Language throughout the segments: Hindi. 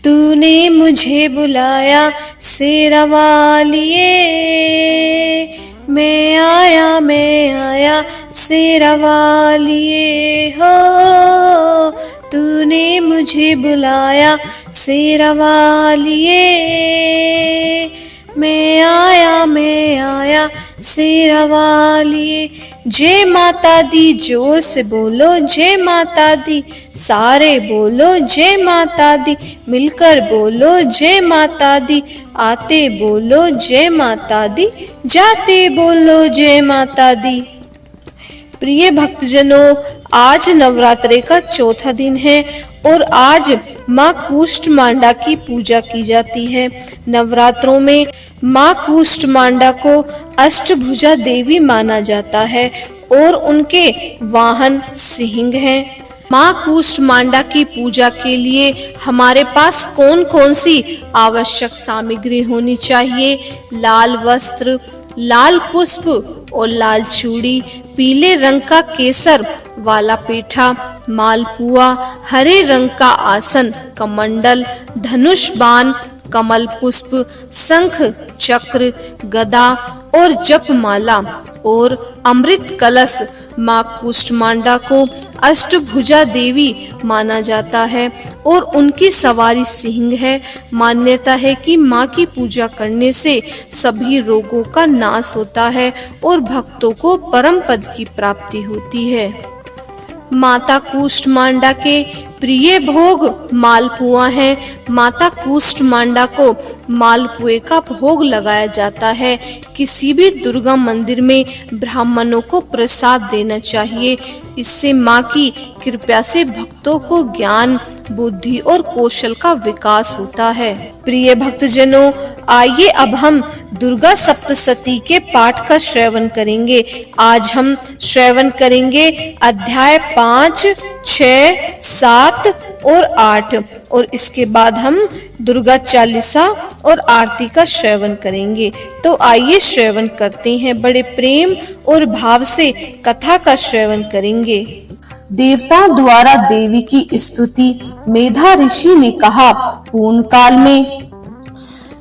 तूने मुझे बुलाया शेरा वालिए, मैं आया शेरा वालिए हो। तूने मुझे बुलाया शेरा वालिए, मैं आया शेरा वालिए। जय माता दी, जोर से बोलो जय माता दी, सारे बोलो जय माता दी, मिलकर बोलो जय माता दी। आते बोलो जय माता दी, जाते बोलो जय माता दी। प्रिय भक्तजनों, आज नवरात्रे का चौथा दिन है और आज माँ कूष्मांडा की पूजा की जाती है। नवरात्रों में माँ कूष्मांडा को अष्टभुजा देवी माना जाता है और उनके वाहन सिंह हैं। माँ कूष्मांडा की पूजा के लिए हमारे पास कौन कौन सी आवश्यक सामग्री होनी चाहिए? लाल वस्त्र, लाल पुष्प और लाल चूड़ी, पीले रंग का केसर वाला पेठा, मालपुआ, हरे रंग का आसन, कमंडल, धनुष बाण, कमल पुष्प, शंख, चक्र, गदा और जपमाला और अमृत कलश। माँ कूष्मांडा को अष्टभुजा देवी माना जाता है और उनकी सवारी सिंह है। मान्यता है कि माँ की पूजा करने से सभी रोगों का नाश होता है और भक्तों को परम पद की प्राप्ति होती है। माता कूष्मांडा के प्रिय भोग मालपुआ है। माता कूष्मांडा को मालपुए का भोग लगाया जाता है। किसी भी दुर्गा मंदिर में ब्राह्मणों को प्रसाद देना चाहिए। इससे माँ की कृपा से भक्तों को ज्ञान, बुद्धि और कौशल का विकास होता है। प्रिय भक्तजनों, आइए अब हम दुर्गा सप्तशती के पाठ का श्रवण करेंगे। आज हम श्रवण करेंगे अध्याय 5, 6, 7 और 8 और इसके बाद हम दुर्गा चालीसा और आरती का श्रवण करेंगे। तो आइए श्रवण करते हैं। बड़े प्रेम और भाव से कथा का श्रवण करेंगे। देवता द्वारा देवी की स्तुति। मेधा ऋषि ने कहा, पूर्ण काल में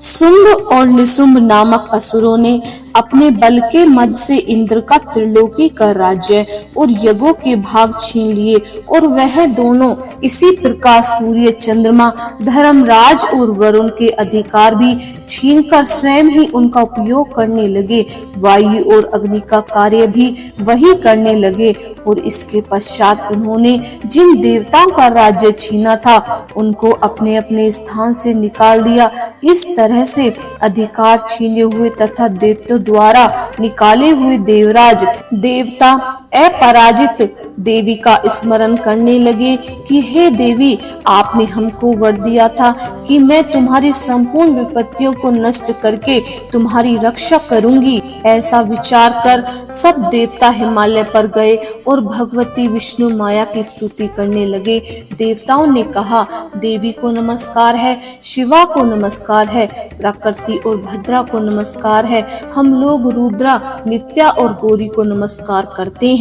शुंभ और निशुंभ नामक असुरों ने अपने बल के मद से इंद्र का त्रिलोकी का राज्य और यज्ञों के भाग छीन लिए और वह दोनों इसी प्रकार सूर्य, चंद्रमा, धर्मराज और वरुण के अधिकार भी छीनकर स्वयं ही उनका उपयोग करने लगे। वायु और अग्नि का कार्य भी वही करने लगे और इसके पश्चात उन्होंने जिन देवताओं का राज्य छीना था उनको अपने अपने स्थान से निकाल दिया। इस तरह से अधिकार छीने हुए तथा दैत्यों द्वारा निकाले हुए देवराज देवता अपराजित देवी का स्मरण करने लगे कि हे देवी, आपने हमको वर दिया था कि मैं तुम्हारी संपूर्ण विपत्तियों को नष्ट करके तुम्हारी रक्षा करूंगी। ऐसा विचार कर सब देवता हिमालय पर गए और भगवती विष्णु माया की स्तुति करने लगे। देवताओं ने कहा, देवी को नमस्कार है, शिवा को नमस्कार है, प्रकृति और भद्रा को नमस्कार है। हम लोग रुद्रा, नित्या और गौरी को नमस्कार करते हैं।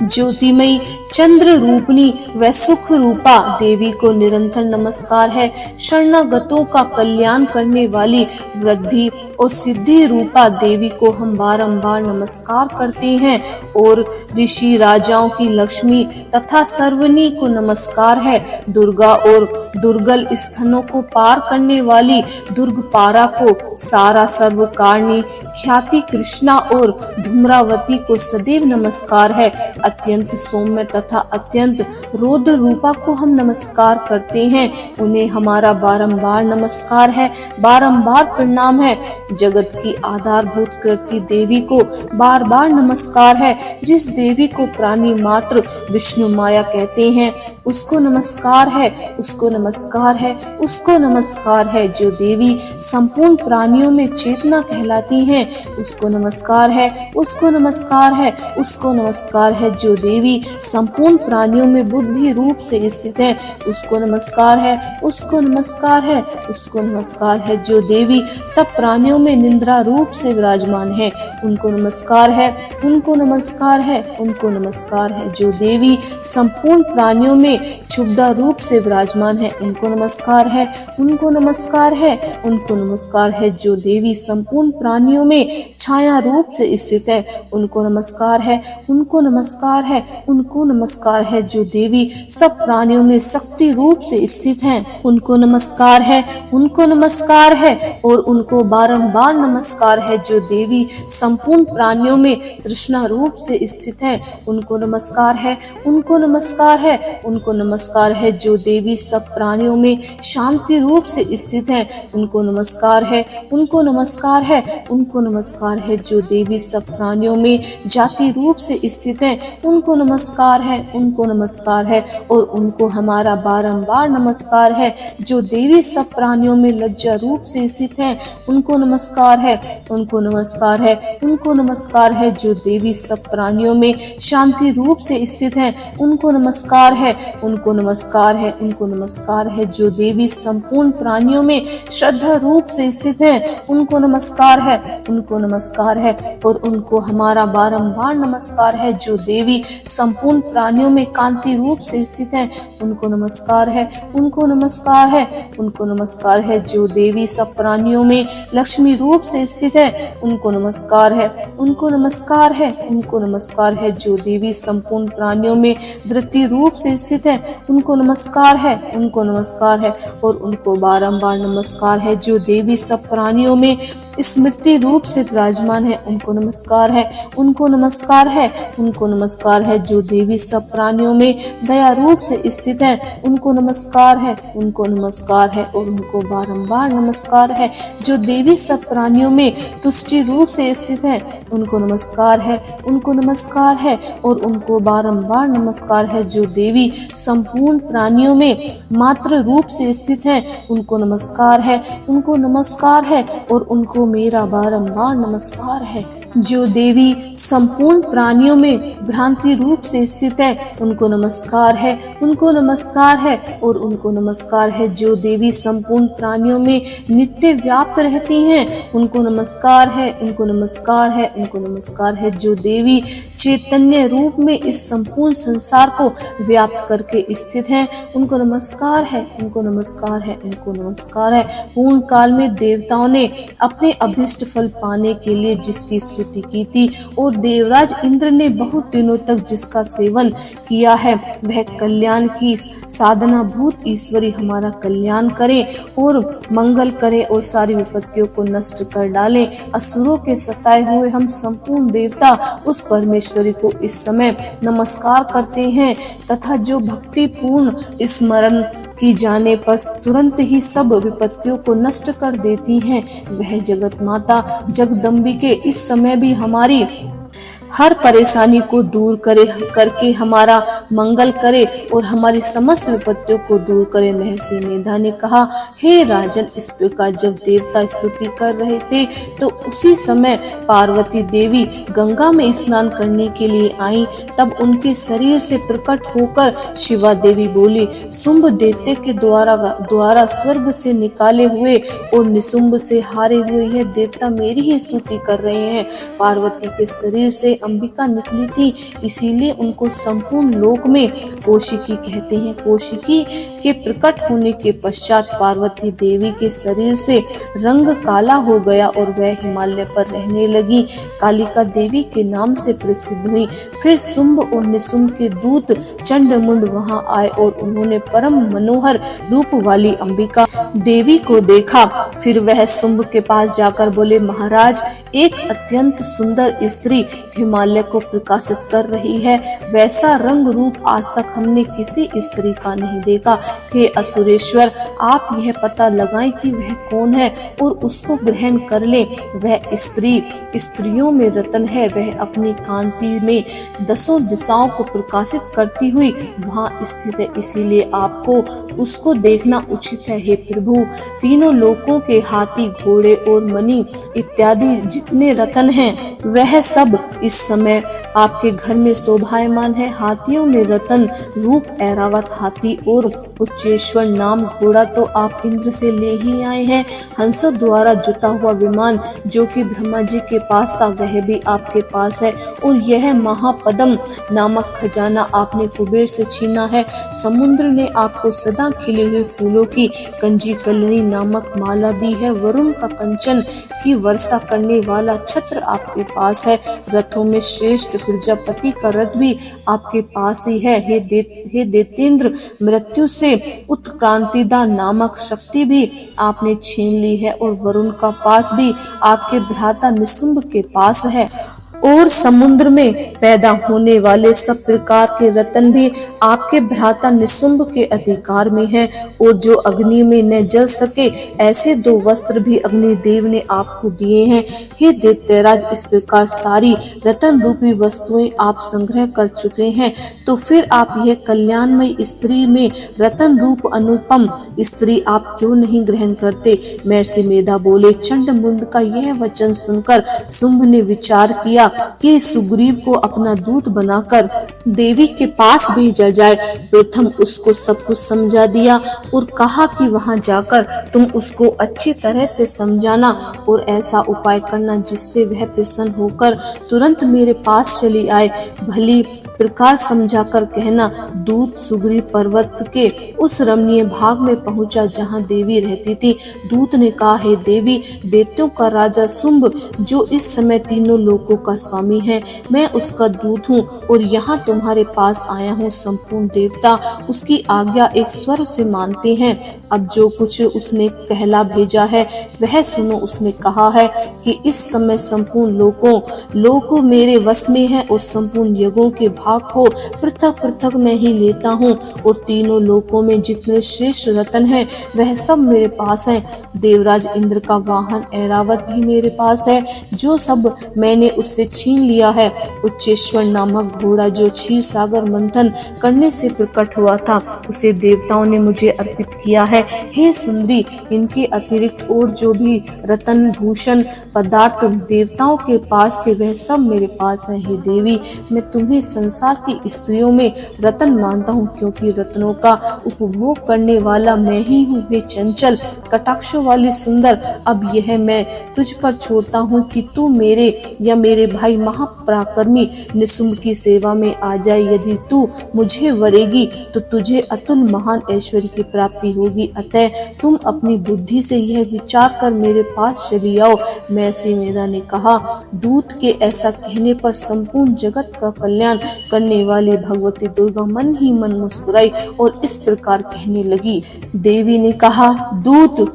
ज्योतिमयी, चंद्र रूपनी व सुख रूपा देवी को निरंतर नमस्कार है। शरणागतों का कल्याण करने वाली वृद्धि और सिद्धि रूपा देवी को हम बारंबार नमस्कार करते हैं। और ऋषि राजाओं की लक्ष्मी तथा सर्वनी को नमस्कार है। दुर्गा और दुर्गल स्थानों को पार करने वाली दुर्गपारा को, सारा सर्वकारणी ख्याति कृष्णा और धूम्रावती को सदैव नमस्कार है। अत्यंत सौम्य तथा अत्यंत रौद्र रूपा को हम नमस्कार करते हैं। उन्हें हमारा बारंबार नमस्कार है, बारंबार प्रणाम है। जगत की आधारभूत करती देवी को बार बार नमस्कार है। जिस देवी को प्राणी मात्र विष्णु माया कहते हैं उसको नमस्कार है, उसको नमस्कार है, उसको नमस्कार है। जो देवी संपूर्ण प्राणियों में चेतना कहलाती हैं उसको नमस्कार है, उसको नमस्कार है, उसको नमस्कार है। जो देवी संपूर्ण प्राणियों में बुद्धि रूप से स्थित है उसको नमस्कार है, उसको नमस्कार है, उसको नमस्कार है। जो देवी सब प्राणियों में निंद्रा रूप से विराजमान है उनको नमस्कार है, उनको नमस्कार है, उनको नमस्कार है। जो देवी संपूर्ण प्राणियों में में क्षुब्धा रूप से विराजमान है, उनको नमस्कार है, उनको नमस्कार है, उनको नमस्कार है। जो देवी संपूर्ण प्राणियों में छाया रूप से स्थित है, उनको नमस्कार है, उनको नमस्कार है, उनको नमस्कार है। जो देवी सब प्राणियों में शक्ति रूप से स्थित है, उनको नमस्कार है, उनको नमस्कार है और उनको बारंबार नमस्कार है। जो देवी संपूर्ण प्राणियों में तृष्णा रूप से स्थित है, उनको नमस्कार है, उनको नमस्कार है, उनको नमस्कार है। जो देवी सब प्राणियों में शांति रूप से स्थित है, उनको नमस्कार है, उनको नमस्कार है, उनको नमस्कार है। जो देवी सब प्राणियों में जाति रूप से स्थित है, उनको नमस्कार है, उनको नमस्कार है और उनको हमारा बारंबार नमस्कार है। जो देवी सब प्राणियों में लज्जा रूप से स्थित है, उनको नमस्कार है, उनको नमस्कार है, उनको नमस्कार है। जो देवी सब प्राणियों में शांति रूप से स्थित है, उनको नमस्कार है, उनको नमस्कार है, उनको नमस्कार है। जो देवी संपूर्ण प्राणियों में श्रद्धा रूप से स्थित है, उनको नमस्कार है, उनको नमस्कार है और उनको हमारा बारंबार नमस्कार है। जो देवी संपूर्ण प्राणियों में कांति रूप से स्थित है, उनको नमस्कार है, उनको नमस्कार है, उनको नमस्कार है। जो देवी सब प्राणियों में लक्ष्मी रूप से स्थित है, उनको नमस्कार है, उनको नमस्कार है, उनको नमस्कार है। जो देवी संपूर्ण प्राणियों में वृत्ति रूप से स्थित है, उनको नमस्कार है, उनको नमस्कार है और उनको बारंबार नमस्कार है। जो देवी सब प्राणियों में स्मृति रूप से विराजमान है, उनको नमस्कार है, उनको नमस्कार है, उनको नमस्कार है। जो देवी सब प्राणियों में दया रूप से स्थित है, उनको नमस्कार है, उनको नमस्कार है और उनको बारंबार नमस्कार है। जो देवी सब प्राणियों में तुष्टि रूप से स्थित है, उनको नमस्कार है, उनको नमस्कार है और उनको बारंबार नमस्कार है। जो देवी संपूर्ण प्राणियों में मात्र रूप से स्थित है, उनको नमस्कार है, उनको नमस्कार है और उनको मेरा बारंबार नमस्कार है। जो देवी संपूर्ण प्राणियों में भ्रांति रूप से स्थित है, उनको नमस्कार है, उनको नमस्कार है और उनको नमस्कार है। जो देवी संपूर्ण प्राणियों में नित्य व्याप्त रहती हैं, उनको नमस्कार है, उनको नमस्कार है, उनको नमस्कार है। जो देवी चैतन्य रूप में इस संपूर्ण संसार को व्याप्त करके स्थित हैं, उनको नमस्कार है, उनको नमस्कार है, उनको नमस्कार है। पूर्ण काल में देवताओं ने अपने अभिष्ट फल पाने के लिए जिसकी स्तुति की थी और देवराज इंद्र ने बहुत दिनों तक जिसका सेवन किया है, वह कल्याण की साधना भूत ईश्वरी हमारा कल्याण करे और मंगल करे और सारी विपत्तियों को नष्ट कर डाले। असुरों के सताए हुए हम संपूर्ण देवता उस परमेश्वरी को इस समय नमस्कार करते हैं तथा जो भक्ति पूर्ण स्मरण की जाने पर तुरंत ही सब विपत्तियों को नष्ट कर देती हैं, वह जगत माता जगदम्बिके इस समय भी हमारी हर परेशानी को दूर करके हमारा मंगल करे और हमारी समस्त विपत्तियों को दूर करे। महर्षि मेधा ने कहा, हे राजन, इस प्रकार जब देवता स्तुति कर रहे थे तो उसी समय पार्वती देवी गंगा में स्नान करने के लिए आई। तब उनके शरीर से प्रकट होकर शिवा देवी बोली, शुंभ दैत्य के द्वारा स्वर्ग से निकाले हुए और निशुंभ से हारे हुए यह देवता मेरी ही स्तुति कर रहे हैं। पार्वती के शरीर से अंबिका निकली थी, इसीलिए उनको संपूर्ण लोक में कौशिकी कहते हैं। कौशिकी के प्रकट होने के पश्चात पार्वती देवी के शरीर से रंग काला हो गया और वह हिमालय पर रहने लगी, कालिका देवी के नाम से प्रसिद्ध हुई। फिर शुंभ और निशुंभ के दूत चंडमुंड वहां आए और उन्होंने परम मनोहर रूप वाली अंबिका देवी को देखा। फिर वह शुंभ के पास जाकर बोले, महाराज, एक अत्यंत सुंदर स्त्री हिमालय को प्रकाशित कर रही है, वैसा रंग रूप आज तक हमने किसी स्त्री का नहीं देखा। हे असुरेश्वर, आप यह पता लगाएं कि वह कौन है और उसको ग्रहण कर ले। वह स्त्री स्त्रियों में रत्न है, वह अपनी कांति में दसों दिशाओं को प्रकाशित करती हुई वहां स्थित है, इसीलिए आपको उसको देखना उचित है। हे प्रभु, तीनों लोकों के हाथी, घोड़े और मणि इत्यादि जितने रत्न हैं, वह सब समय आपके घर में शोभायमान है। हाथियों में रतन रूप ऐरावत हाथी और उच्चेश्वर नाम घोड़ा तो आप इंद्र से ले ही आए हैं। हंसों द्वारा जुता हुआ विमान जो कि ब्रह्मा जी के पास था वह भी आपके पास है। और यह महापद्म नामक खजाना आपने कुबेर से छीना है। समुद्र ने आपको सदा खिले हुए फूलों की कंजी कलनी नामक माला दी है। वरुण का कंचन की वर्षा करने वाला छत्र आपके पास है। रथों में श्रेष्ठ प्रजापति का रथ भी आपके पास ही है। हे दैत्येंद्र, मृत्यु से उत्क्रांतिदा नामक शक्ति भी आपने छीन ली है और वरुण का पास भी आपके भ्राता निशुंभ के पास है। और समुद्र में पैदा होने वाले सब प्रकार के रत्न भी आपके भ्राता निशुंभ के अधिकार में हैं। और जो अग्नि में न जल सके ऐसे 2 वस्त्र भी अग्निदेव ने आपको दिए हैं। हे दैत्यराज, इस प्रकार सारी रत्न रूपी वस्तुएं आप संग्रह कर चुके हैं, तो फिर आप यह कल्याणमयी स्त्री में रत्न रूप अनुपम स्त्री आप क्यों नहीं ग्रहण करते? महर्षि मेधा बोले। चंडमुंड का यह वचन सुनकर शुंभ ने विचार किया कि सुग्रीव को अपना दूत बनाकर देवी के पास भेजा जाए। प्रथम उसको सब कुछ समझा दिया और कहा कि वहां जाकर तुम उसको अच्छी तरह से समझाना और ऐसा उपाय करना जिससे वह प्रसन्न होकर तुरंत मेरे पास चली आए। भली प्रकार समझाकर कहना। दूत सुग्रीव पर्वत के उस रमणीय भाग में पहुंचा जहां देवी रहती थी। दूत ने कहा, हे देवी, दैत्यों का राजा शुंभ जो इस समय तीनों लोकों का स्वामी है, मैं उसका दूत हूँ और यहाँ तुम्हारे पास आया हूँ। संपूर्ण देवता उसकी आज्ञा एक स्वर से मानते हैं। अब जो कुछ उसने कहला भेजा है वह सुनो। उसने कहा है कि इस समय संपूर्ण लोकों मेरे वश में है और संपूर्ण यज्ञों के भाग को पृथक पृथक मैं ही लेता हूँ और तीनों लोकों में जितने श्रेष्ठ रत्न हैं वह सब मेरे पास हैं। देवराज इंद्र का वाहन ऐरावत भी मेरे पास है जो सब मैंने उससे छीन लिया है। उच्चेश्वर नामक घोड़ा जो क्षीर सागर मंथन करने से प्रकट हुआ था उसे देवताओं ने मुझे अर्पित किया है। हे सुंदरी, इनके अतिरिक्त और जो भी रत्न भूषण पदार्थ देवताओं के पास थे वह सब मेरे पास है। हे देवी, मैं तुम्हें संसार की स्त्रियों में रत्न मानता हूँ क्योंकि रत्नों का उपभोग करने वाला मैं ही हूँ। हे चंचल कटाक्षों वाली सुंदर, अब यह मैं तुझ पर छोड़ता हूँ कि तू मेरे या मेरे भाई महापराक्रमी निशुंभ की सेवा में आ जाए। यदि तू मुझे वरेगी तो तुझे अतुल महान ऐश्वर्य की प्राप्ति होगी। अतः तुम अपनी बुद्धि से यह विचार कर मेरे पास चली आओ। महर्षि मेधा ने कहा। दूत के ऐसा कहने पर संपूर्ण जगत का कल्याण करने वाली भगवती दुर्गा मन ही मन मुस्कुराई और इस प्रकार कहने लगी। देवी ने कहा, दूत,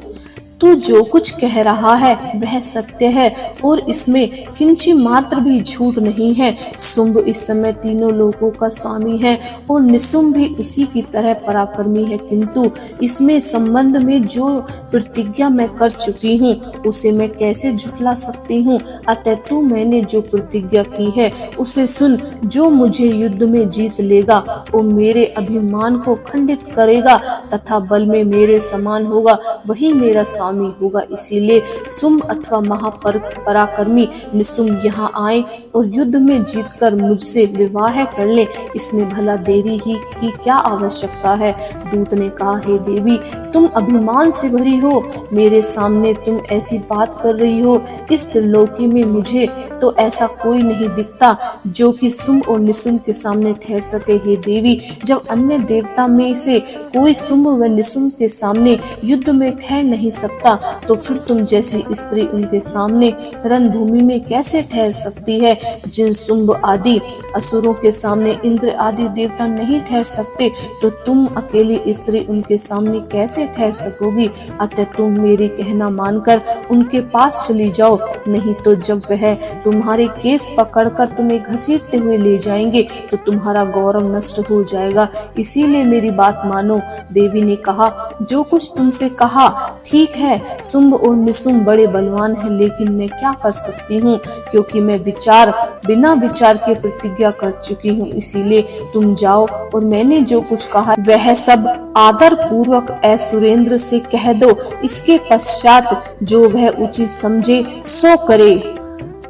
तू जो कुछ कह रहा है वह सत्य है और इसमें किंची मात्र भी झूठ नहीं है। शुंभ इस समय तीनों लोकों का स्वामी है और निशुंभ भी उसी की तरह पराक्रमी है, किंतु इसमें संबंध में जो प्रतिज्ञा मैं कर चुकी हूँ उसे मैं कैसे झुठला सकती हूँ। अतः तू मैंने जो प्रतिज्ञा की है उसे सुन। जो मुझे युद्ध में जीत लेगा वो मेरे अभिमान को खंडित करेगा तथा बल में मेरे समान होगा, वही मेरा स्वामी होगा। इसीलिए शुंभ अथवा महापराक्रमी निशुंभ यहाँ आए और युद्ध में जीतकर मुझसे विवाह कर ले। इसमें भला देरी ही की क्या आवश्यकता है? दूत ने कहा, हे देवी, तुम अभिमान से भरी हो, मेरे सामने तुम ऐसी बात कर रही हो। इस त्रिलोकी में मुझे तो ऐसा कोई नहीं दिखता जो कि शुंभ और निशुंभ के सामने ठहर सके। हे देवी, जब अन्य देवता में से कोई शुंभ व निशुंभ के सामने युद्ध में ठहर नहीं सकता तो फिर तुम जैसी स्त्री उनके सामने रणभूमि में कैसे ठहर सकती है? जिन शुंभ आदि असुरों के सामने इंद्र आदि देवता नहीं ठहर सकते तो तुम अकेली स्त्री उनके सामने कैसे ठहर सकोगी? अतः तुम मेरी कहना मानकर उनके पास चली जाओ, नहीं तो जब वह तुम्हारे केस पकड़कर तुम्हें घसीटते हुए ले जाएंगे तो तुम्हारा गौरव नष्ट हो जाएगा। इसीलिए मेरी बात मानो। देवी ने कहा, जो कुछ तुमसे कहा ठीक है। शुंभ और निशुंभ बड़े बलवान हैं, लेकिन मैं क्या कर सकती हूँ क्योंकि मैं बिना विचार के प्रतिज्ञा कर चुकी हूँ। इसीलिए तुम जाओ और मैंने जो कुछ कहा वह सब आदर पूर्वक सुरेंद्र से कह दो। इसके पश्चात जो वह उचित समझे सो करे।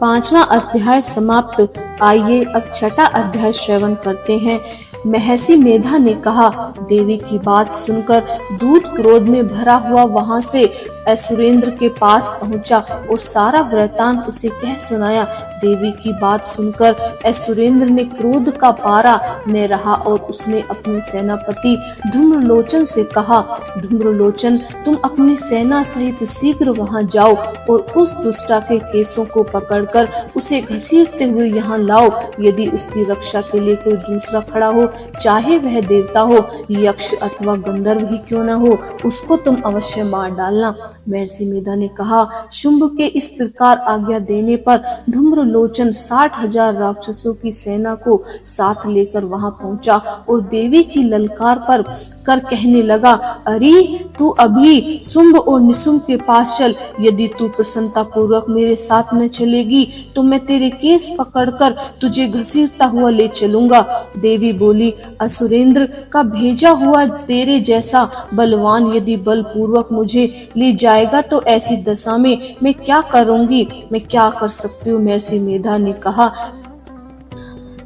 5वां अध्याय समाप्त। आइए अब 6ठा अध्याय श्रवण करते हैं। महर्षि मेधा ने कहा, देवी की बात सुनकर दूत क्रोध में भरा हुआ वहां से असुरेंद्र के पास पहुंचा और सारा वृतांत उसे कह सुनाया। देवी की बात सुनकर असुरेंद्र ने क्रोध का पारा न रहा और उसने अपने सेनापति धूम्रलोचन से कहा, धूम्रलोचन, तुम अपनी सेना सहित शीघ्र वहां जाओ और उस दुष्टा के केसों को पकड़कर उसे घसीटते हुए यहाँ लाओ। यदि उसकी रक्षा के लिए कोई दूसरा खड़ा हो, चाहे वह देवता हो, यक्ष अथवा गंधर्व ही क्यों न हो, उसको तुम अवश्य मार डालना। महर्षि मेधा ने कहा, शुंभ के इस प्रकार आज्ञा देने पर धूम्रलोचन 60,000 राक्षसों की सेना को साथ लेकर वहां पहुंचा और देवी की ललकार पर कर कहने लगा, अरे तू अभी शुंभ और निशुंभ के पास चल। यदि तू प्रसन्नता पूर्वक मेरे साथ न चलेगी तो मैं तेरे केस पकड़कर तुझे घसीटता हुआ ले चलूंगा। देवी बोली, असुरेंद्र का भेजा हुआ तेरे जैसा बलवान यदि बलपूर्वक मुझे ले जाएगा तो ऐसी दशा में मैं क्या करूंगी, मैं क्या कर सकती हूँ। महर्षि मेधा ने कहा।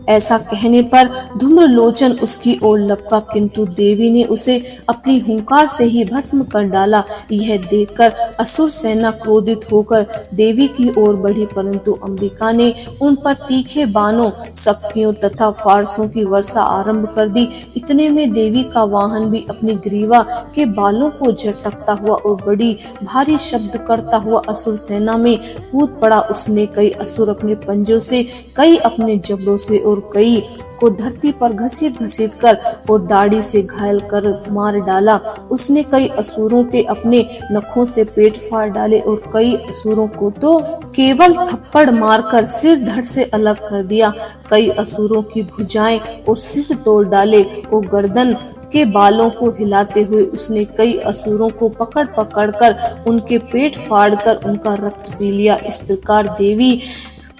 ऐसा कहने पर धूम्रलोचन उसकी ओर लपका, किंतु देवी ने उसे अपनी हुंकार से ही भस्म कर डाला। यह देखकर असुर सेना क्रोधित होकर देवी की ओर बढ़ी, परंतु अंबिका ने उन पर तीखे बाणों, शक्तियों तथा फारसों की वर्षा आरंभ कर दी। इतने में देवी का वाहन भी अपनी ग्रीवा के बालों को झटकता हुआ और बड़ी भारी शब्द करता हुआ असुर सेना में कूद पड़ा। उसने कई असुर अपने पंजों से, कई अपने जबड़ों से और कई को धरती पर घसीट घसीट कर और दाढ़ी से घायल कर मार डाला। उसने कई असुरों के अपने नखों से पेट फाड़ डाले और कई असुरों को तो केवल थप्पड़ मारकर सिर धड़ से अलग कर दिया। कई असुरों की भुजाएं और सिर तोड़ डाले और गर्दन के बालों को हिलाते हुए उसने कई असुरों को पकड़ पकड़ कर उनके पेट फाड़कर उनका रक्त पी लिया। इस प्रकार देवी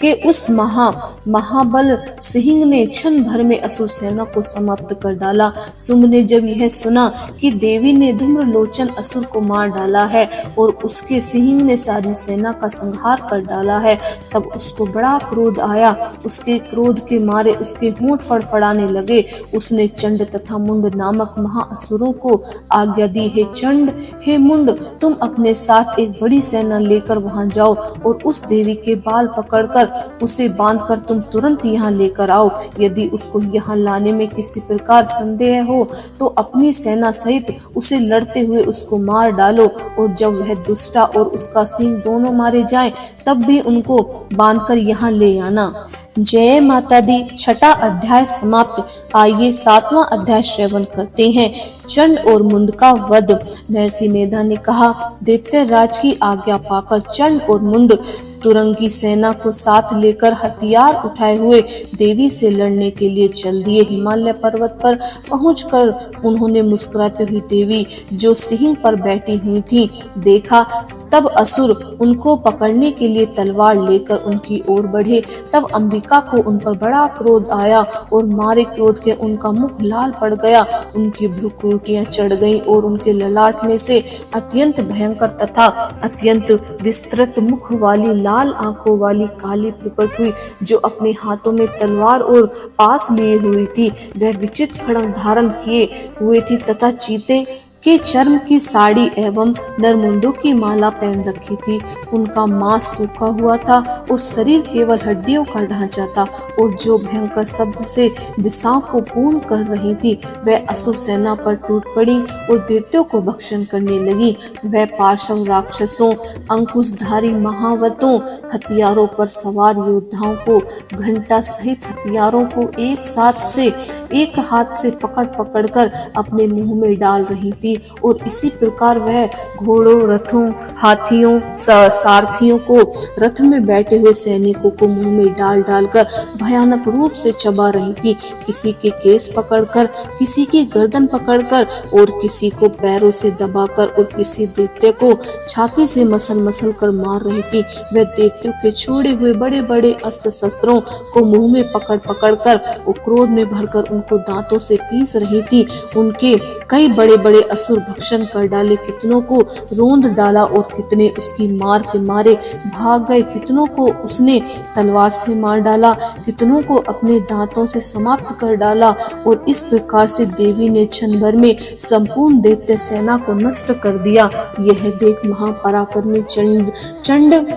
के उस महाबल सिंह ने क्षण भर में असुर सेना को समाप्त कर डाला। शुंभ ने जब यह सुना कि देवी ने धूम्रलोचन असुर को मार डाला है और उसके सिंह ने सारी सेना का संहार कर डाला है, तब उसको बड़ा क्रोध आया। उसके क्रोध के मारे उसके होंठ फड़फड़ाने लगे। उसने चंड तथा मुंड नामक महाअसुरों को आज्ञा दी, हे चंड, हे मुंड, तुम अपने साथ एक बड़ी सेना लेकर वहां जाओ और उस देवी के बाल पकड़कर उसे बांधकर तुम तुरंत यहाँ लेकर आओ। यदि उसको यहाँ लाने में किसी प्रकार संदेह हो तो अपनी सेना सहित उसे लड़ते हुए उसको मार डालो और जब वह दुष्टा और उसका सिंह दोनों मारे जाएं, तब भी उनको बांधकर यहाँ ले आना। जय माता दी। 6ठा अध्याय समाप्त। आइए 7वां अध्याय श्रवण करते हैं। चंड और मुंड का वध। महर्षि मेधा ने कहा, दैत्यराज की आज्ञा पाकर चंड और मुंड तुरंगी सेना को साथ लेकर हथियार उठाए हुए देवी से लड़ने के लिए चल दिए। हिमालय पर्वत पर पहुंचकर उन्होंने मुस्कुराती हुई देवी जो सिंह पर बैठी हुई थी देखा। तब असुर उनको पकड़ने के लिए तलवार लेकर उनकी ओर बढ़े। तब अंबिका को उन पर बड़ा क्रोध आया और मारे क्रोध के उनका मुख लाल पड़ गया, उनकी भ्रुकुटियां चढ़ गईं और उनके ललाट में से अत्यंत भयंकर तथा अत्यंत विस्तृत मुख वाली लाल आंखों वाली काली प्रकट हुई, जो अपने हाथों में तलवार और पास लिए हुई थी। वह विचित्र खड्ग धारण किए हुए थी तथा चीते के चर्म की साड़ी एवं नरमुंडों की माला पहन रखी थी। उनका मांस सूखा हुआ था और शरीर केवल हड्डियों का ढांचा था और जो भयंकर शब्द से दिशाओं को पूर्ण कर रही थी, वह असुर सेना पर टूट पड़ी और दैत्यों को भक्षण करने लगी। वह पार्श्व राक्षसों, अंकुशधारी महावतों, हथियारों पर सवार योद्धाओं को, घंटा सहित हथियारों को एक हाथ से पकड़ पकड़ कर अपने मुंह में डाल रही थी और इसी प्रकार वह घोड़ों, रथों, हाथियों, सारथियों को, रथ में बैठे हुए सैनिकों को मुंह में डाल डालकर भयानक रूप से चबा रही थी। किसी के केस पकड़कर, किसी की गर्दन पकड़कर और किसी को पैरों से दबाकर और किसी दैत्य को छाती से मसल मसल कर मार रही थी। वह दैत्यों के छोड़े हुए बड़े बड़े अस्त्र शस्त्रों को मुंह में पकड़ पकड़ कर और क्रोध में भरकर उनको दांतों से पीस रही थी। उनके कई बड़े बड़े असुर भक्षण कर डाले, कितनों को रोंद डाला और कितने उसकी मार के मारे भाग गए, कितनों को उसने तलवार से मार डाला, कितनों को अपने दांतों से समाप्त कर डाला। और इस प्रकार से देवी ने क्षण भर में संपूर्ण दैत्य सेना को नष्ट कर दिया। यह देख महापराक्रमी चंड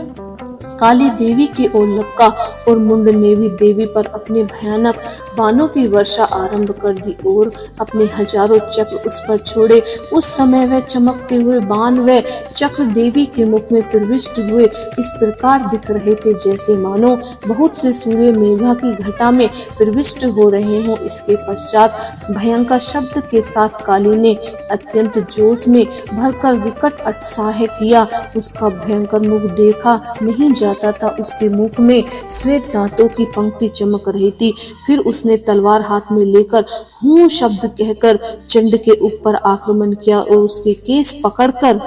काली देवी की ओर लपका और मुंड ने भी देवी पर अपने भयानक बाणों की वर्षा आरंभ कर दी और अपने हजारों चक्र उस पर छोड़े। उस समय वह चमकते हुए बाण व चक्र देवी के मुख में प्रविष्ट हुए इस प्रकार दिख रहे थे जैसे मानो बहुत से सूर्य मेघा की घटा में प्रविष्ट हो रहे हों। इसके पश्चात भयंकर शब्द के साथ काली ने अत्यंत जोश में भरकर विकट अट्टहास किया। उसका भयंकर मुख देखा नहीं जाता था, उसके मुख में श्वेत दांतों की पंक्ति चमक रही थी। फिर उसने तलवार हाथ में लेकर हूं शब्द कहकर चंड के ऊपर आक्रमण किया और उसके केस पकड़कर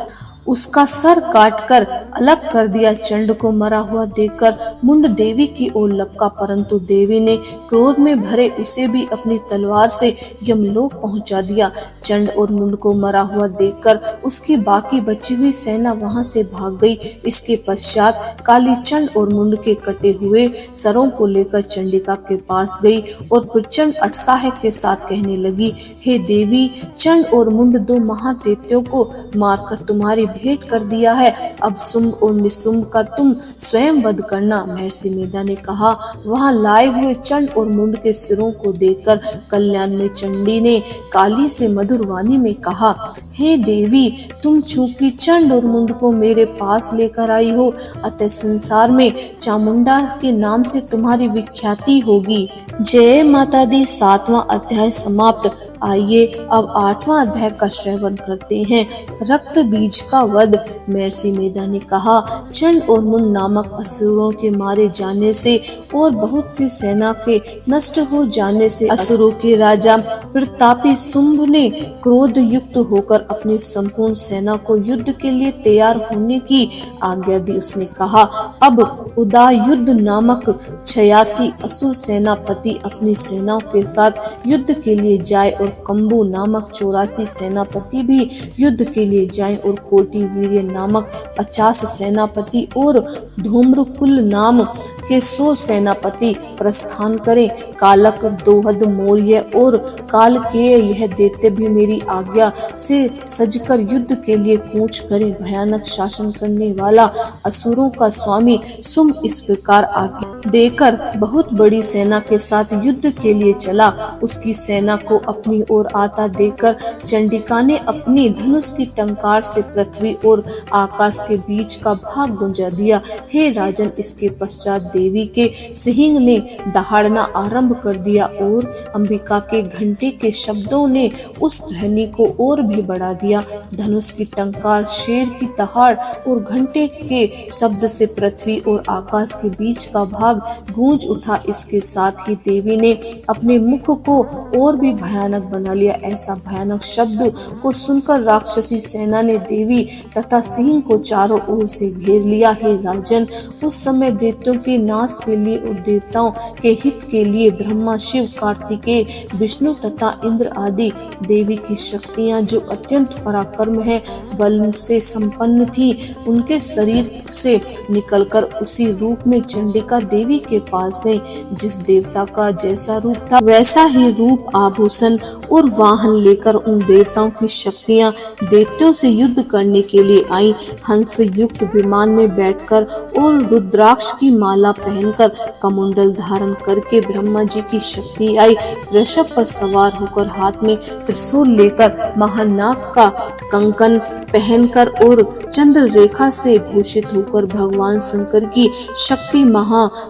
उसका सर काटकर अलग कर दिया। चंड को मरा हुआ देखकर मुंड देवी की ओर लपका, परंतु देवी ने क्रोध में भरे उसे भी अपनी तलवार से यमलोक पहुंचा दिया। चंड और मुंड को मरा हुआ देखकर उसकी बाकी बची हुई सेना वहां से भाग गई। इसके पश्चात काली चंड और मुंड के कटे हुए सरों को लेकर चंडिका के पास गई और प्रचंड अट्टहास के साथ कहने लगी, हे देवी, चंड और मुंड दो महादैत्यों को मारकर तुम्हारी भेंट कर दिया है। अब शुंभ और निशुंभ का तुम स्वयं वध करना। महर्षि मेधा ने कहा। वहां लाए हुए चंड और मुंड के सिरों को देखकर कल्याण में चंडी ने काली से मधुर वाणी में कहा, हे देवी, तुम चूंकि चंड और मुंड को मेरे पास लेकर आई हो, अतः संसार में चामुंडा के नाम से तुम्हारी विख्याति होगी। जय माता दी। 7वां अध्याय समाप्त। आइए अब 8वां अध्याय का श्रवण करते हैं। रक्त बीज का वध। महर्षि मेधा ने कहा, चंड और मुंड नामक असुरों के मारे जाने से और बहुत सी सेना के नष्ट हो जाने से असुरों के राजा प्रतापी शुंभ ने क्रोध युक्त होकर अपनी संपूर्ण सेना को युद्ध के लिए तैयार होने की आज्ञा दी। उसने कहा, अब उदायुध नामक 86 असुर सेनापति अपनी सेनाओं के साथ युद्ध के लिए जाए और कंबु नामक 84 सेनापति भी युद्ध के लिए जाएं और कोटि वीर्य नामक 50 सेनापति और धूम्रकुल नाम के 100 सेनापति प्रस्थान करें। कालक, दोहद, मौर्य और काल के यह दैत्य भी मेरी आज्ञा से सजकर युद्ध के लिए कूच करें। भयानक शासन करने वाला असुरों का स्वामी शुंभ इस प्रकार आज्ञा देकर बहुत बड़ी सेना के साथ युद्ध के लिए चला। उसकी सेना को अपनी ओर आता देखकर चंडिका ने अपनी धनुष की टंकार से पृथ्वी और आकाश के बीच का भाग गुंजा दिया। हे राजन, इसके पश्चात देवी के सिंह ने दहाड़ना आरंभ कर दिया और अंबिका के घंटे के शब्दों ने उस ध्वनि को और भी बढ़ा दिया। धनुष की टंकार, शेर की दहाड़ और घंटे के शब्द से पृथ्वी और आकाश के बीच का भाग गूंज उठा। इसके साथ ही देवी ने अपने मुख को और भी भयानक बना लिया। ऐसा भयानक शब्द को सुनकर राक्षसी सेना ने देवी तथा सिंह को चारों ओर से घेर लिया। हे राजन, उस समय दैत्यों के नाश के लिए और देवताओं के हित के लिए ब्रह्मा, शिव, कार्तिकेय, विष्णु तथा इंद्र आदि देवी की शक्तियां जो अत्यंत पराक्रम है, बल से संपन्न थी, उनके शरीर से निकलकर उसी रूप में चंडिका देवी के पास गई। जिस देवता का जैसा रूप था वैसा ही रूप, आभूषण और वाहन लेकर उन देवताओं की शक्तियां दैत्यों से युद्ध करने के लिए आई। हंस युक्त विमान में बैठकर और रुद्राक्ष की माला पहनकर, कमंडल धारण करके ब्रह्मा जी की शक्ति आई। वृषभ पर सवार होकर, हाथ में त्रिशूल लेकर, महानाग का कंकन पहनकर और चंद्र रेखा से भूषित होकर भगवान शंकर की शक्ति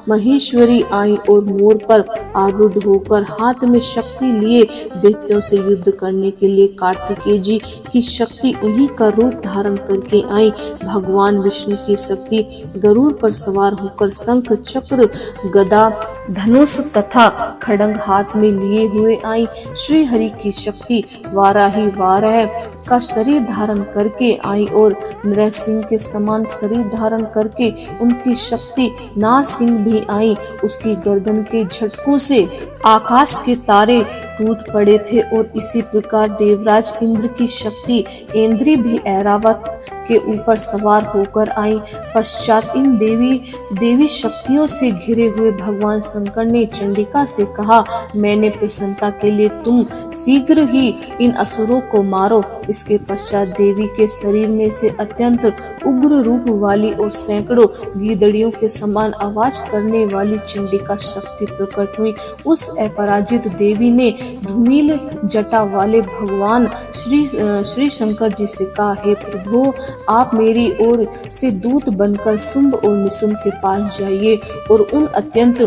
महेश्वरी आई और मोर पर आरूढ़ होकर हाथ में शक्ति लिए दैत्यों से युद्ध करने के लिए कार्तिकेय जी की शक्ति उन्हीं का रूप धारण करके आई। भगवान विष्णु की शक्ति गरुड़ पर सवार होकर शंख, चक्र, गदा, धनुष तथा खड्ग हाथ में लिए हुए आई। श्री हरि की शक्ति वाराही वाराह का शरीर धारण करके आई और नृसिंह के समान शरीर धारण करके उनकी शक्ति नारसिंह भी आई। उसकी गर्दन के झटकों से आकाश के तारे टूट पड़े थे और इसी प्रकार देवराज इंद्र की शक्ति ऐन्द्री भी ऐरावत के ऊपर सवार होकर आई। पश्चात इन देवी शक्तियों से घिरे हुए भगवान शंकर ने चंडिका से कहा, मैंने प्रसन्नता के लिए तुम शीघ्र ही इन असुरों को मारो। इसके पश्चात देवी के शरीर में से अत्यंत उग्र रूप वाली और सैकड़ों गीदड़ियों के समान आवाज करने वाली चंडिका शक्ति प्रकट हुई। उस अपराजित देवी ने धूमिल जटा वाले भगवान श्री शंकर जी से कहा, हे प्रभु, आप मेरी ओर से दूत बनकर शुंभ और निशुंभ के पास जाइए और उन अत्यंत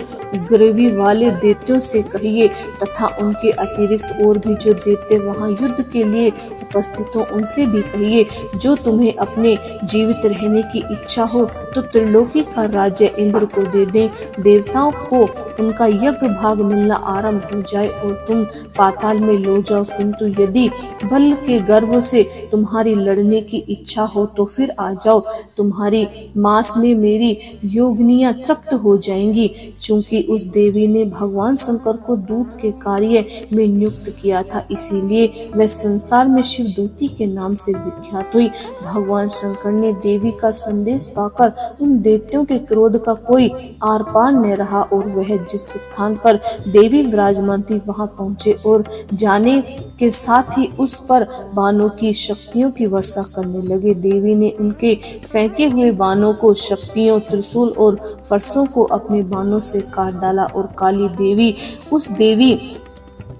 ग्रीवी वाले दैत्यों से कहिए तथा उनके अतिरिक्त और भी जो दैत्य वहां युद्ध के लिए उपस्थित हो उनसे भी कहिए, जो तुम्हें अपने जीवित रहने की इच्छा हो तो त्रिलोकी का राज्य इंद्र को दे दें। देवताओं को उनका यज्ञ भाग मिलना आरंभ हो जाए और तुम पाताल में लौट जाओ, किंतु यदि बल के गर्व से तुम्हारी लड़ने की इच्छा हो तो फिर आ जाओ, तुम्हारी मांस में मेरी योगिनियां तृप्त हो जाएंगी। चूंकि उस देवी ने भगवान शंकर को दूत के कार्य में नियुक्त किया था, इसीलिए वह संसार में शिव दूती के नाम से विख्यात हुई। भगवान शंकर ने देवी का संदेश पाकर उन दैत्यों के क्रोध का कोई आर पार न रहा और वह जिस स्थान पर देवी विराजमान थी वहां पहुंचे और जाने के साथ ही उस पर बाणों की शक्तियों की वर्षा करने लगे। देवी ने उनके फेंके हुए बाणों को, शक्तियों, त्रिशूल और फरसों को अपने बाणों से काट डाला और काली देवी उस देवी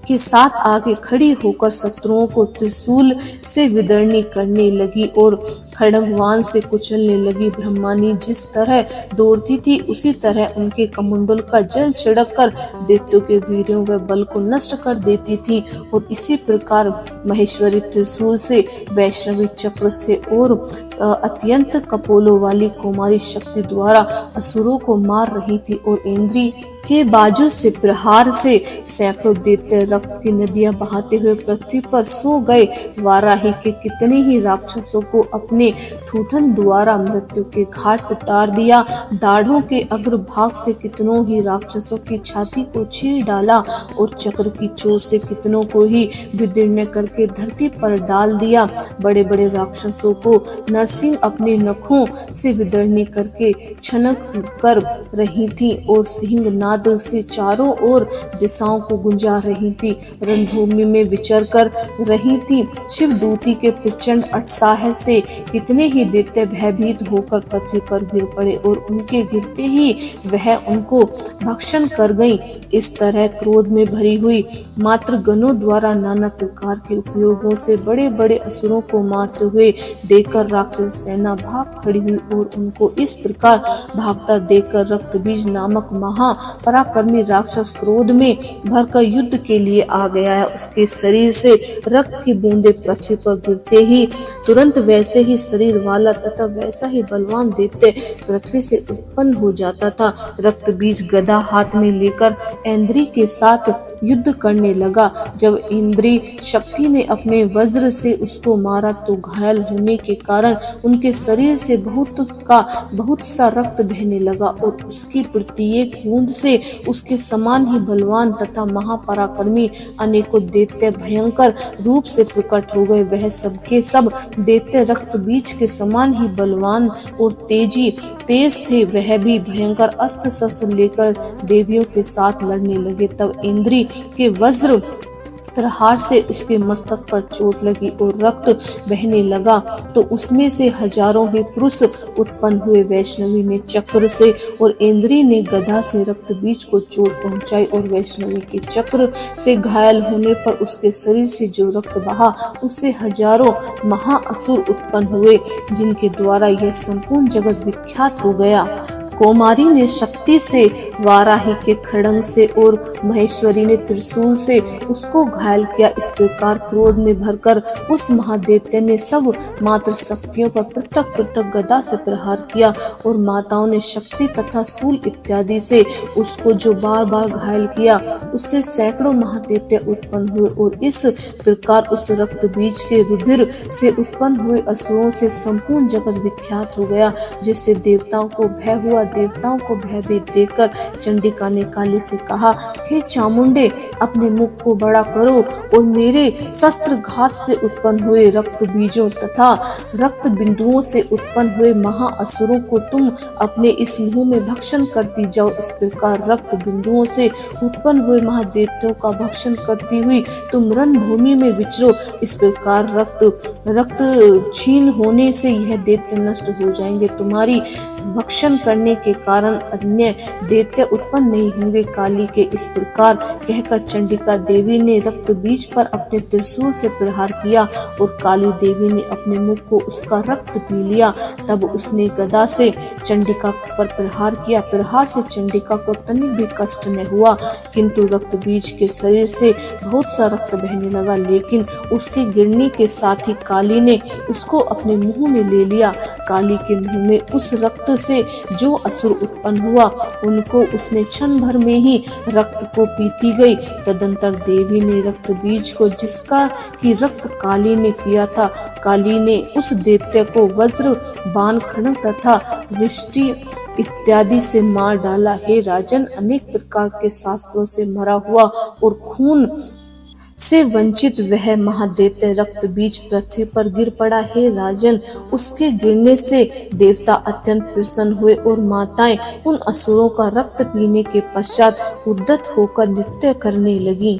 के साथ आगे खड़ी होकर शत्रुओं को त्रिशूल से विदर्णी करने लगी और खड्गवान से कुचलने लगी। ब्रह्मानी जिस तरह दौड़ती थी उसी तरह उनके कमंडल का जल छिड़क कर दैत्यों के वीरों व बल को नष्ट कर देती थी और इसी प्रकार महेश्वरी त्रिशूल से, वैष्णवी चक्र से और अत्यंत कपोलों वाली कुमारी शक्ति द्वारा असुरों को मार रही थी और इंद्री के बाजू से प्रहार से सैकड़ों दैत्य रक्त की नदियां बहाते हुए पृथ्वी पर सो गए। वाराही के कितने ही राक्षसों को अपने ठूठन द्वारा मृत्यु के घाट उतार दिया। दाढ़ों के अग्रभाग से कितनों ही राक्षसों की छाती को चीर डाला और चक्र की चोट से कितनों को ही विदीर्ण करके धरती पर डाल दिया। बड़े बड़े राक्षसों को नरसिंह अपने नखों से विदर्णी करके छनक कर रही थी और सिंह नाद से चारों ओर दिशाओं को गुंजा रही थी, रणभूमि में विचर कर रही थी। शिवदूती के प्रचंड अट्साह से कितने ही दैत्य भयभीत होकर पृथ्वी पर गिर पड़े और उनके गिरते ही वह उनको भक्षण कर गई। इस तरह क्रोध में भरी हुई मात्र गणों द्वारा नाना प्रकार के उपयोगों से बड़े बड़े असुरों को मारते हुए देखकर राक्षस सेना भाग खड़ी हुई और उनको इस प्रकार भागता देखकर रक्तबीज नामक महा पराक्रमी राक्षस क्रोध में भरकर युद्ध के लिए आ गया है। उसके शरीर से रक्त की बूंदें पृथ्वी पर गिरते ही तुरंत वैसे ही शरीर वाला तथा वैसा ही बलवान दैत्य पृथ्वी से उत्पन्न हो जाता था। रक्त बीज गदा हाथ में लेकर इंद्री के साथ युद्ध करने लगा। जब इंद्री शक्ति ने अपने वज्र से उसको मारा तो घायल होने के कारण उनके शरीर से बहुत सा रक्त बहने लगा और उसकी प्रत्येक बूंद से उसके समान ही बलवान तथा महापराक्रमी अनेकों दैत्य भयंकर रूप से प्रकट हो गए। वह सबके सब दैत्य रक्त बीज के समान ही बलवान और तेज थे। वह भी भयंकर अस्त्र शस्त्र लेकर देवियों के साथ लड़ने लगे। तब इंद्री के वज्र प्रहार से उसके मस्तक पर चोट लगी और रक्त बहने लगा तो उसमें से हजारों ही पुरुष उत्पन्न हुए। वैष्णवी ने चक्र से और इंद्री ने गदा से रक्त बीज को चोट पहुंचाई और वैष्णवी के चक्र से घायल होने पर उसके शरीर से जो रक्त बहा उससे हजारों महाअसुर उत्पन्न हुए, जिनके द्वारा यह संपूर्ण जगत विख्यात हो गया। कौमारी ने शक्ति से, वाराही के खड्ग से और महेश्वरी ने त्रिशूल से उसको घायल किया। इस प्रकार क्रोध में भरकर उस महादैत्य ने सब मात्र शक्तियों पर पृथक पृथक गदा से प्रहार किया और माताओं ने शक्ति तथा शूल इत्यादि से उसको जो बार बार घायल किया, उससे सैकड़ों महादैत्य उत्पन्न हुए और इस प्रकार उस रक्त बीज के रुधिर से उत्पन्न हुए असुरों से संपूर्ण जगत विख्यात हो गया, जिससे देवताओं को भय हुआ देवताओं को भयभीत देकर चंडिका ने काली से कहा, हे चामुंडे, अपने मुख को बड़ा करो और मेरे शस्त्र घात से उत्पन्न हुए रक्त बीजों तथा रक्त बिंदुओं से उत्पन्न हुए महाअसुरों को तुम अपने इस मुंह में भक्षण करती जाओ। इस प्रकार रक्त बिंदुओं से उत्पन्न हुए महादेवताओं का भक्षण करती हुई तुम रणभूमि में विचरो। इस प्रकार रक्त छीन होने से यह दैत्य नष्ट हो जाएंगे। तुम्हारी भक्षण करने के कारण अन्य दैत्य उत्पन्न नहीं होंगे। काली के इस प्रकार कहकर चंडिका देवी ने रक्त बीज पर अपने त्रिशूल से प्रहार किया और काली देवी ने अपने मुख को उसका रक्त पी लिया। तब उसने गदा से चंडिका पर प्रहार किया। प्रहार से चंडिका को तनिक भी कष्ट न हुआ, किंतु रक्त बीज के शरीर से बहुत सा रक्त बहने लगा। लेकिन उसके गिरने के साथ ही काली ने उसको अपने मुंह में ले लिया। काली के मुंह में उस रक्त से जो असुर उत्पन्न हुआ उनको उसने क्षण भर में ही रक्त को पीती गई। तदंतर देवी ने रक्त बीज को, जिसका ही रक्त काली ने पिया था, काली ने उस दैत्य को वज्र, बाण, खड्ग तथा वृष्टि इत्यादि से मार डाला। हे राजन, अनेक प्रकार के शास्त्रों से मरा हुआ और खून से वंचित वह महादैत्य रक्त बीज पृथ्वी पर गिर पड़ा। हे राजन, उसके गिरने से देवता अत्यंत प्रसन्न हुए और माताएं उन असुरों का रक्त पीने के पश्चात उद्यत होकर नृत्य करने लगी।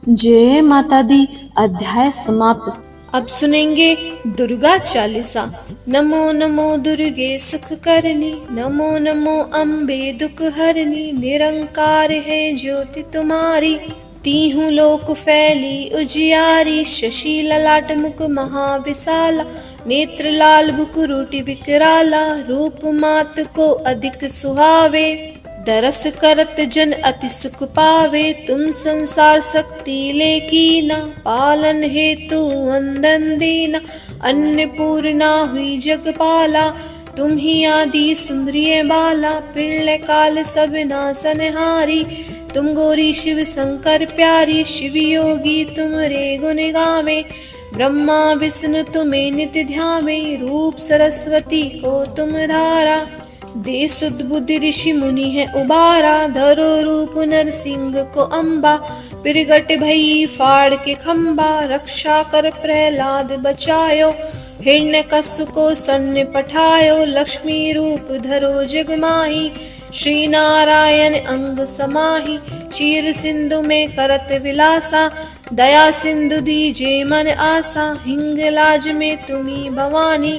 जय माता दी। अध्याय समाप्त। अब सुनेंगे दुर्गा चालीसा। नमो नमो दुर्गे सुख करनी, नमो नमो अम्बे दुख हरनी, निरंकार है ज्योति तुम्हारी, तीहूं लोक फैली उजियारी, शशि ललाट मुख महाविशाला, नेत्र लाल भुकुरुटि विकराला, रूप मात को अधिक सुहावे, दरस करत जन अति सुख पावे, तुम संसार शक्ति लेकीना, पालन हेतु वंदन दीना, अन्नपूर्णा हुई जगपाला, तुम ही आदि सुंदरी बाला, पिल्ले काल सब नासनहारी, तुम गौरी शिव शंकर प्यारी, शिव योगी तुमरे गुण गावे, ब्रह्मा विष्णु तुम्हें नित्य ध्यावे, रूप सरस्वती को तुम धारा, दे सुध बुद्धि ऋषि मुनि है उबारा, धरो रूप नरसिंह को अम्बा, प्रगट भई फाड़ के खम्बा, रक्षा कर प्रहलाद बचायो, हिरण्यकश्यप को सन्न पठायो, लक्ष्मी रूप धरो जग माही, श्री नारायण अंग समाही, चीर सिंधु में करत विलासा, दया सिंधु दीजे मन आसा, हिंगलाज में तुम्ही भवानी,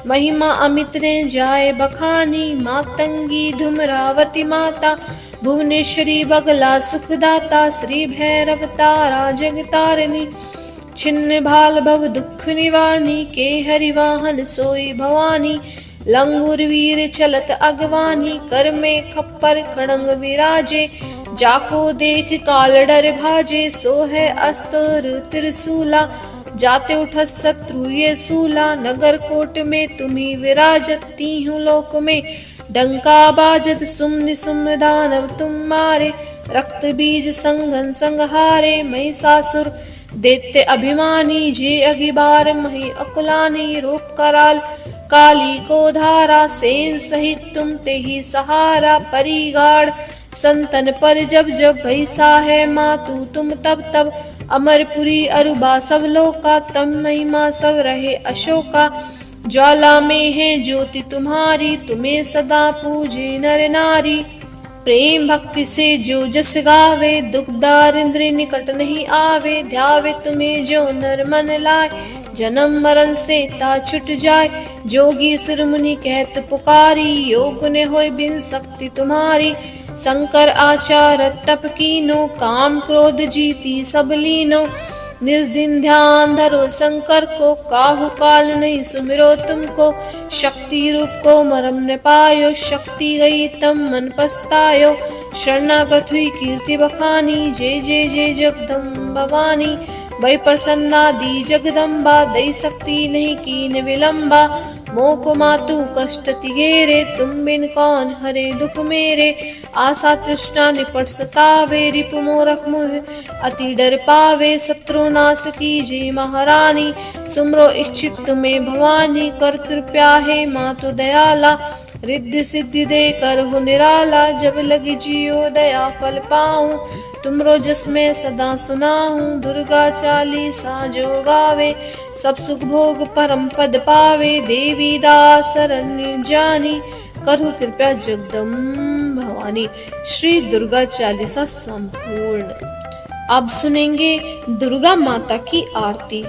महिमा अमित ने जाए बखानी, मातंगी धुमरावती माता, भुवनेश्वरी बगला सुखदाता, श्री भैरव तारा जगतारिणी, छिन्न भाल भव दुख निवारणी, के हरि वाहन सोई भवानी, लंगूर वीर चलत अगवानी, कर में खप्पर खड़ंग विराजे, जाको देख काल डर भाजे, सो है अस्त्र त्रिशूला, जाते उठत शत्रु ये सूला, नगर कोट में तुम्ही विराजत, तीहूं लोक में डंका बाजत, सुम निसुम दानव तुम मारे, रक्त बीज संघन संहारे, महिषासुर दैत्य अभिमानी, जे अगिबार मही अकुलानी, रूप कराल काली को धारा, सेन सहित तुम ते ही सहारा, परिगाड़ संतन पर जब जब भैसा है मातु तुम तब तब, अमरपुरी अरुबा सब लोका, तम महिमा सब रहे अशोका, ज्वाला में है ज्योति तुम्हारी, तुम्हें सदा पूजे नर नारी, प्रेम भक्ति से जो जस गावे, दुख दारिद्र निकट नहीं आवे, ध्यावे तुम्हें जो नर मन लाए, जन्म मरण से ता छुट जाए, जोगी सुर मुनि कहत पुकारी, योग ने होय बिन शक्ति तुम्हारी, शंकर आचार तप कीनो, काम क्रोध जीती सब लीनो, निज दिन ध्यान धरो शंकर को, काहू काल नहीं सुमिरो तुमको, शक्ति रूप को मरम न पायो, शक्ति गई तम मन पछतायो, शरणागत हुई कीर्ति बखानी, जय जय जय जगदम्ब भवानी, वै प्रसन्ना दी जगदम्बा, दई शक्ति नहीं कीन विलंबा, मोको मातु कष्ट तिगेरे, तुम बिन कौन हरे दुख मेरे, आशा तृष्णा निपट सतावे, रिपु मोरख मुह अति डर पावे, शत्रु नाश कीजे महारानी, सुमरो इच्छित तुम्हें भवानी, कर कृपया है मातु दयाला, रिद्धि सिद्धि दे कर हो निराला, जब लगी जियो दया फल पाऊं। तुमरो जस में सदा सुनाऊं, दुर्गा चालीसा जो गावे, सब सुख भोग परम पद पावे। देवी दास शरण्य जानी, करहु कृपया जगदम्ब भवानी। श्री दुर्गा चालीसा संपूर्ण। अब सुनेंगे दुर्गा माता की आरती।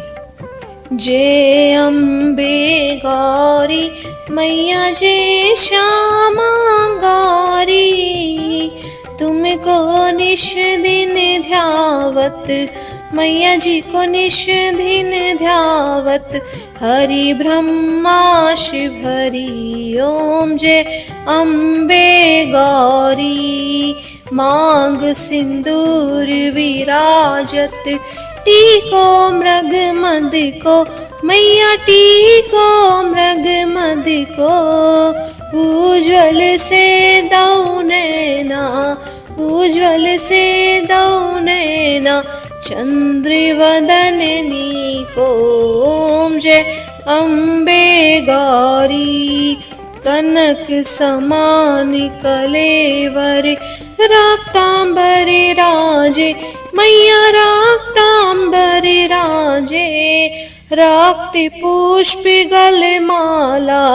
जय अम्बे गौरी मैया जय श्यामा गौरी, तुमको निश दिन ध्यावत, मैया जी को निश दिन ध्यावत। हरि ब्रह्मा शिव हरि ओम। जय अम्बे गौरी मांग सिंदूर विराजत, टीको मृग मद को मैया टीको मृग मद को। उज्ज्वल से दौ नैना, उज्ज्वल से दौ नैना, चंद्र वदननी को। ओम जय अम्बे गौरी कनक समान कलेवर, रक्तांबर राजे मैया रक्तांबर राजे। रक्त पुष्प गल माला,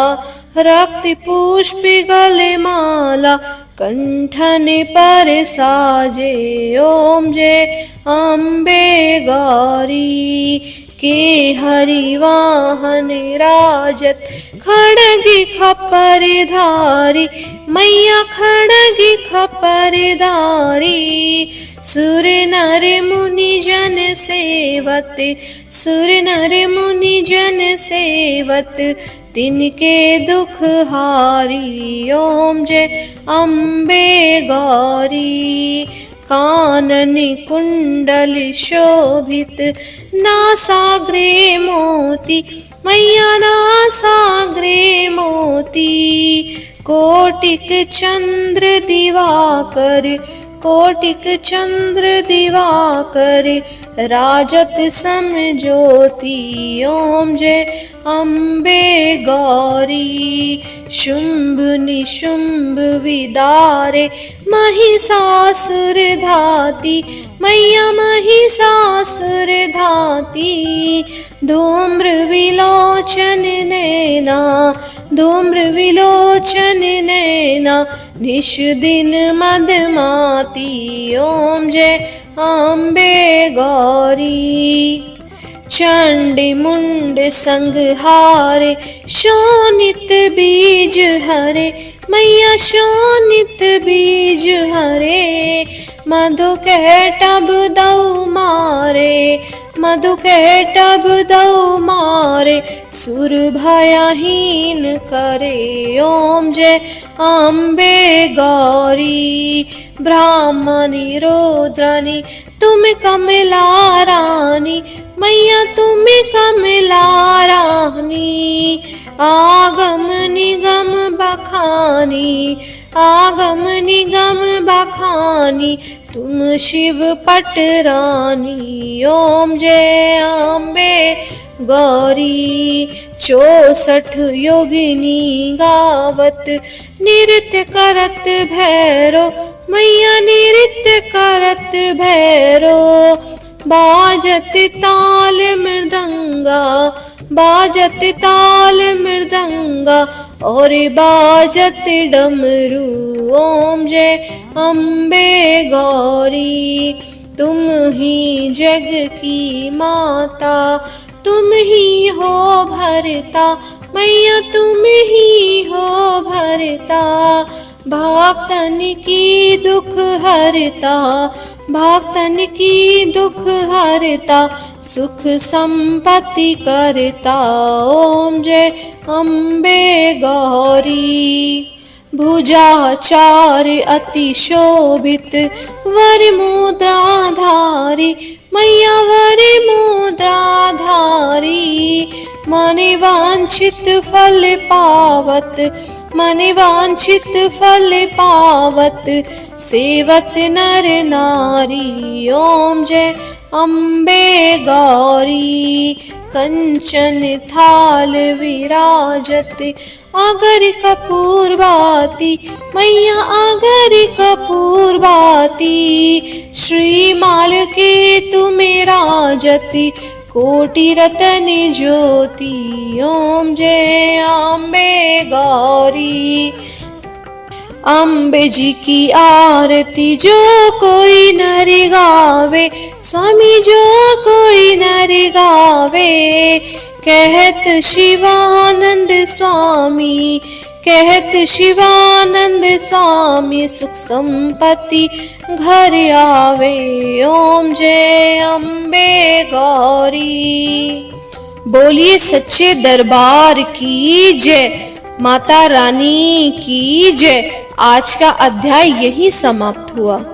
रक्त पुष्प गल माला, कंठन पर साजे। ओम जय अम्बे गौरी के हरि वाहन राजत, खड़ग खपर धारी मैया खड़ग खपर धारी। सुर नर मुनि जन सेवत, सुर नर मुनि जन सेवत, तिनके दुख हारी। ओम जय अम्बे गौरी कानन कुंडल शोभित, नासाग्रे मोती मैया नासाग्रे मोती। कोटिक चंद्र दिवाकर, कोटिक चंद्र दिवाकर, राजत सम ज्योति। ओम जय अम्बे गौरी शुंभ निशुंभ विदारे, महिषासुर धाती मैया महिषासुर धाती। धूम्र विलोचन नैना, धूम्र विलोचन नैना, निश दिन मदमाती। ओम जय अम्बे गौरी चंडी मुंड संघहारे, शोणित बीज हरे मैया शोणित बीज हरे। मधु कैटभ दौ मारे, मधु कैटभ दौ मारे, सुर भयहीन करे। ओम जय अम्बे गौरी ब्राह्मणी रुद्राणी, तुम कमला रानी मैया तुम कमला रानी। आगम निगम बखानी, आगम निगम बखानी, तुम शिव पटरानी। ओम जय अम्बे गौरी 64 योगिनी गावत, नृत्य करत भैरो मैया नृत्य करत भैरो। बाजत ताल मृदंगा, बाजत ताल मृदंगा, और बाजत डमरू। ओम जय अम्बे गौरी तुम ही जग की माता, तुम ही हो भरता मैया तुम ही हो भरता। भक्तन की दुख हरता, भक्तन की दुख हरता, सुख संपत्ति करता। ओम जय अम्बे गौरी भुजाचार अति शोभित, वर मुद्रा धारी मैया वर मुद्रा धारी। मने वांछित फल पावत, मने वांछित फल पावत, सेवत नर नारी। ओम जय अम्बे गौरी कंचन थाल विराजते, आगर कपूर बाती मैया आगर कपूर बाती, श्रीमाल के तुम्हें राजती कोटि रतन ज्योति, ओम जय अम्बे गौरी। अम्बे जी की आरती जो कोई नर गावे, स्वामी जो कोई नर गावे, कहत शिवानंद स्वामी, कहत शिवानंद स्वामी, सुख संपत्ति घर आवे, ओम जय अम्बे गौरी। बोलिए सच्चे दरबार की जय, माता रानी की जय। आज का अध्याय यही समाप्त हुआ।